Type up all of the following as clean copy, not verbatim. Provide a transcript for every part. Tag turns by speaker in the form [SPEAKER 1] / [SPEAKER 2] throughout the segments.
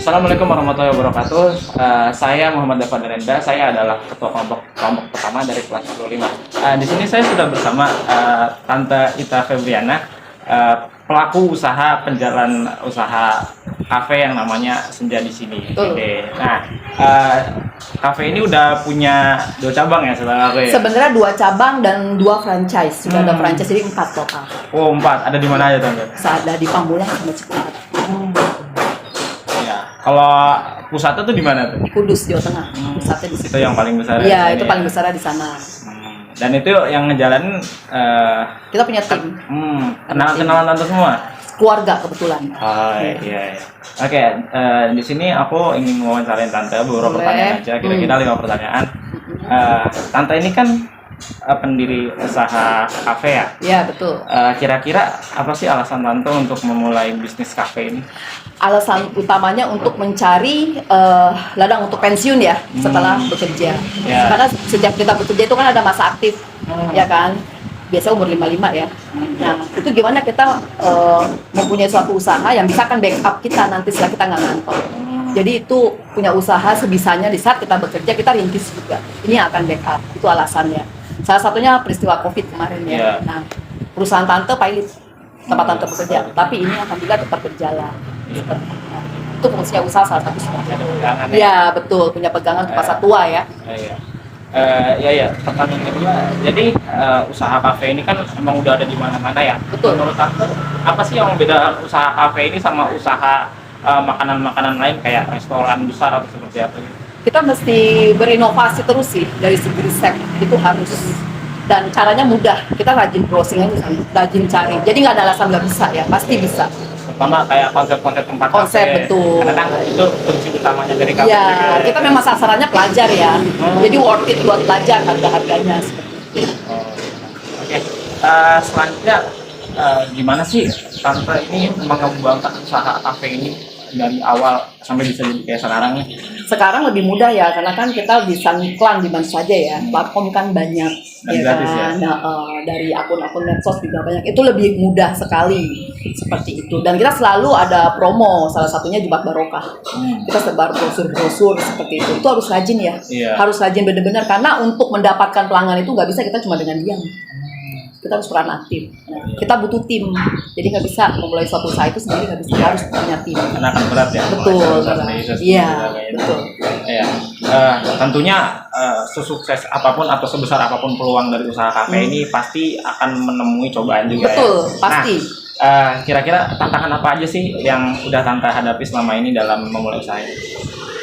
[SPEAKER 1] Assalamualaikum warahmatullahi wabarakatuh. Saya Muhammad Dava Darenda. Saya adalah ketua kelompok pertama dari kelas 25. Di sini saya sudah bersama Tante Ita Febriana, pelaku usaha penjalan usaha kafe yang namanya Senja di sini. Oke. Nah, kafe ini udah punya 2 cabang ya setelah kafe.
[SPEAKER 2] Sebenarnya 2 cabang dan 2 franchise. Sudah ada franchise, jadi 4 total.
[SPEAKER 1] Oh, 4. Ada di mana aja, Tante?
[SPEAKER 2] Ada di Pamulang sama Ciputat.
[SPEAKER 1] Kalau pusatnya tuh di mana tuh?
[SPEAKER 2] Di Kudus, Jawa Tengah. Pusatnya di situ.
[SPEAKER 1] Itu yang paling besar.
[SPEAKER 2] Iya, itu paling besar di sana.
[SPEAKER 1] Dan itu yang ngejalanin
[SPEAKER 2] kita punya tim.
[SPEAKER 1] Kenalan tante semua.
[SPEAKER 2] Keluarga kebetulan.
[SPEAKER 1] Oh iya. Oke, di sini aku ingin wawancarain tante beberapa pertanyaan aja, kira-kira 5 pertanyaan. Tante ini kan pendiri usaha kafe ya?
[SPEAKER 2] Iya, betul.
[SPEAKER 1] Kira-kira apa sih alasan tante untuk memulai bisnis kafe ini?
[SPEAKER 2] Alasan utamanya untuk mencari ladang untuk pensiun ya setelah bekerja.
[SPEAKER 1] Yeah.
[SPEAKER 2] Karena setiap kita bekerja itu kan ada masa aktif, ya kan? Biasa umur 55 ya. Nah, itu gimana kita mempunyai suatu usaha yang bisa kan backup kita nanti setelah kita nggak ngantor. Jadi itu punya usaha sebisanya di saat kita bekerja kita rintis juga. Ini yang akan backup, itu alasannya. Salah satunya peristiwa COVID kemarin ya.
[SPEAKER 1] Yeah.
[SPEAKER 2] Nah, perusahaan tante pilot tempat tante bekerja, tapi ini alhamdulillah tetap berjalan. Itu fungsinya usaha salah satu semuanya. Iya, betul, punya pegangan untuk masa tua ya.
[SPEAKER 1] Iya. Pertanyaan kedua, jadi usaha kafe ini kan emang udah ada di mana-mana ya.
[SPEAKER 2] Betul.
[SPEAKER 1] Menurut aku, apa sih yang beda usaha kafe ini sama usaha makanan-makanan lain kayak restoran besar atau seperti apa gitu?
[SPEAKER 2] Kita mesti berinovasi terus sih dari segi riset, itu harus. Dan caranya mudah, kita rajin browsing aja, rajin cari. Jadi nggak ada alasan nggak bisa ya, pasti bisa.
[SPEAKER 1] Pertama kayak konsep-konsep tempat
[SPEAKER 2] Konsep,
[SPEAKER 1] kafe.
[SPEAKER 2] betul.
[SPEAKER 1] Karena kan itu kunci utamanya dari kafe.
[SPEAKER 2] Ya,
[SPEAKER 1] juga.
[SPEAKER 2] kita memang sasarannya pelajar ya. Jadi worth it buat pelajar harga-harganya seperti itu.
[SPEAKER 1] Oke. Selanjutnya gimana sih tante ini mengembangkan usaha kafe ini dari awal sampai bisa jadi kayak sekarang nih?
[SPEAKER 2] Sekarang lebih mudah ya, karena kan kita bisa ngiklan di mana saja ya. Platform kan banyak,
[SPEAKER 1] dan
[SPEAKER 2] ya
[SPEAKER 1] gratis
[SPEAKER 2] kan.
[SPEAKER 1] Ya?
[SPEAKER 2] Dari akun-akun medsos juga banyak. Itu lebih mudah sekali seperti itu. Dan kita selalu ada promo, salah satunya Jebak Barokah. Kita sebar brosur-brosur seperti itu. Itu harus rajin ya.
[SPEAKER 1] Iya.
[SPEAKER 2] Harus rajin benar-benar, karena untuk mendapatkan pelanggan itu nggak bisa kita cuma dengan diam. Kita harus peran aktif. Nah, kita butuh tim. Jadi nggak bisa memulai suatu usaha itu sendiri, nggak bisa, harus punya tim.
[SPEAKER 1] Karena akan berat ya.
[SPEAKER 2] Betul. Iya. Betul.
[SPEAKER 1] Ya. Tentunya sesukses apapun atau sebesar apapun peluang dari usaha kafe ini pasti akan menemui cobaan juga.
[SPEAKER 2] Betul,
[SPEAKER 1] ya.
[SPEAKER 2] pasti.
[SPEAKER 1] Nah, kira-kira tantangan apa aja sih yang udah tante hadapi selama ini dalam memulai usaha ini?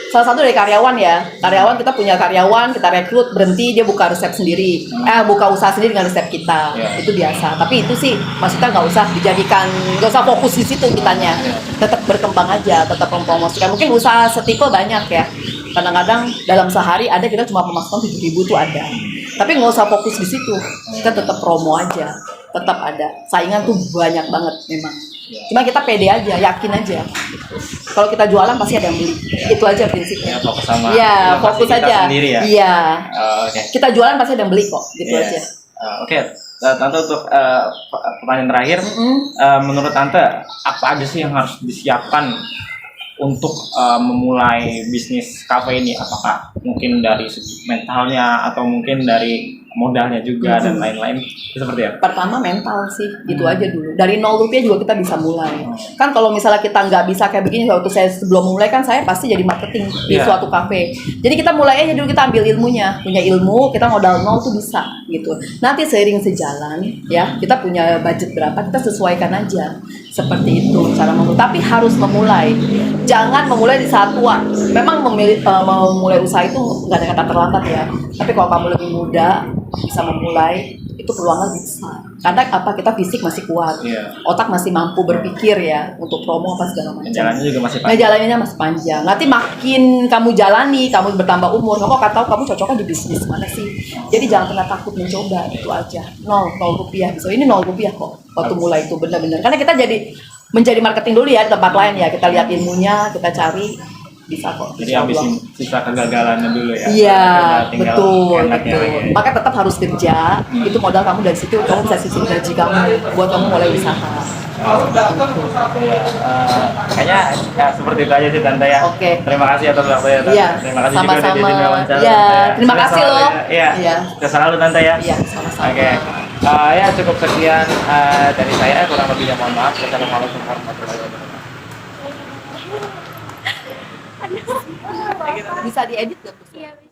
[SPEAKER 2] Salah satu dari karyawan ya. Karyawan, kita punya karyawan, kita rekrut, berhenti, dia buka resep sendiri. Buka usaha sendiri dengan resep kita.
[SPEAKER 1] Yeah.
[SPEAKER 2] Itu biasa. Tapi itu sih maksudnya nggak usah dijadikan, nggak usah fokus di situ kitanya. Tetap berkembang aja, tetap mempromosikan. Mungkin usaha setipe banyak ya. Kadang-kadang dalam sehari ada kita cuma memasukkan 7.000 tuh ada. Tapi nggak usah fokus di situ. Kita tetap promo aja. Tetap ada. Saingan tuh banyak banget memang. Cuma kita pede aja, yakin aja. Kalau kita jualan pasti ada yang beli. Itu aja prinsipnya.
[SPEAKER 1] Ya, fokus sama.
[SPEAKER 2] Iya, fokus
[SPEAKER 1] kita
[SPEAKER 2] aja.
[SPEAKER 1] Sendiri ya.
[SPEAKER 2] Iya.
[SPEAKER 1] Oke.
[SPEAKER 2] Kita jualan pasti ada yang beli kok. Gitu aja.
[SPEAKER 1] Oke. Tante, untuk pertanyaan terakhir, menurut tante apa aja sih yang harus disiapkan untuk memulai bisnis kafe ini? Apakah mungkin dari segi mentalnya atau mungkin dari modalnya juga dan lain-lain? Itu seperti apa?
[SPEAKER 2] Pertama mental sih, itu aja dulu. Dari 0 rupiah juga kita bisa mulai. Kan kalau misalnya kita nggak bisa kayak begini, waktu saya sebelum mulai kan saya pasti jadi marketing di suatu kafe. Jadi kita mulai aja dulu, kita ambil ilmunya, punya ilmu, kita modal 0 tuh bisa gitu. Nanti seiring sejalan ya, kita punya budget berapa, kita sesuaikan aja. Seperti itu cara memulai. Tapi harus memulai. Jangan memulai di saat tua. Memang memulai usaha itu nggak ada kata terlambat ya. Tapi kalau kamu lebih muda bisa memulai, itu peluangnya lebih besar. Karena apa, kita fisik masih kuat, otak masih mampu berpikir ya untuk promo apa segala macam.
[SPEAKER 1] Jalannya juga masih panjang.
[SPEAKER 2] Jalannya masih panjang. Nanti makin kamu jalani, kamu bertambah umur, kamu akan tahu kamu cocoknya di bisnis mana sih. Jadi jangan pernah takut mencoba, itu aja. 0 rupiah. So ini 0 rupiah kok waktu mulai itu benar-benar. Karena kita menjadi marketing dulu ya di tempat lain ya. Kita lihat ilmunya, kita cari. Bisa kok.
[SPEAKER 1] Jadi habisin sisa kegagalannya dulu ya.
[SPEAKER 2] Iya, betul.
[SPEAKER 1] Ya.
[SPEAKER 2] Maka tetap harus kerja. Itu modal kamu dari situ, kamu bisa sisihkan gaji kamu buat kamu mulai usaha.
[SPEAKER 1] Kayaknya ya, seperti itu aja sih Tante ya.
[SPEAKER 2] Oke.
[SPEAKER 1] Terima kasih atas waktunya Tante.
[SPEAKER 2] Iya,
[SPEAKER 1] Terima kasih juga udah
[SPEAKER 2] sama-sama.
[SPEAKER 1] jadi wawancara.
[SPEAKER 2] Iya,
[SPEAKER 1] Tante, ya.
[SPEAKER 2] terima
[SPEAKER 1] Sukses
[SPEAKER 2] kasih
[SPEAKER 1] selalu
[SPEAKER 2] loh.
[SPEAKER 1] ya. Iya.
[SPEAKER 2] Iya.
[SPEAKER 1] Sukses selalu Tante ya.
[SPEAKER 2] Iya, sama-sama.
[SPEAKER 1] Oke. Ya cukup sekian dari saya, kurang lebihnya mohon maaf. Wassalamualaikum warahmatullahi wabarakatuh.
[SPEAKER 2] Bisa diedit gak?
[SPEAKER 3] Iya.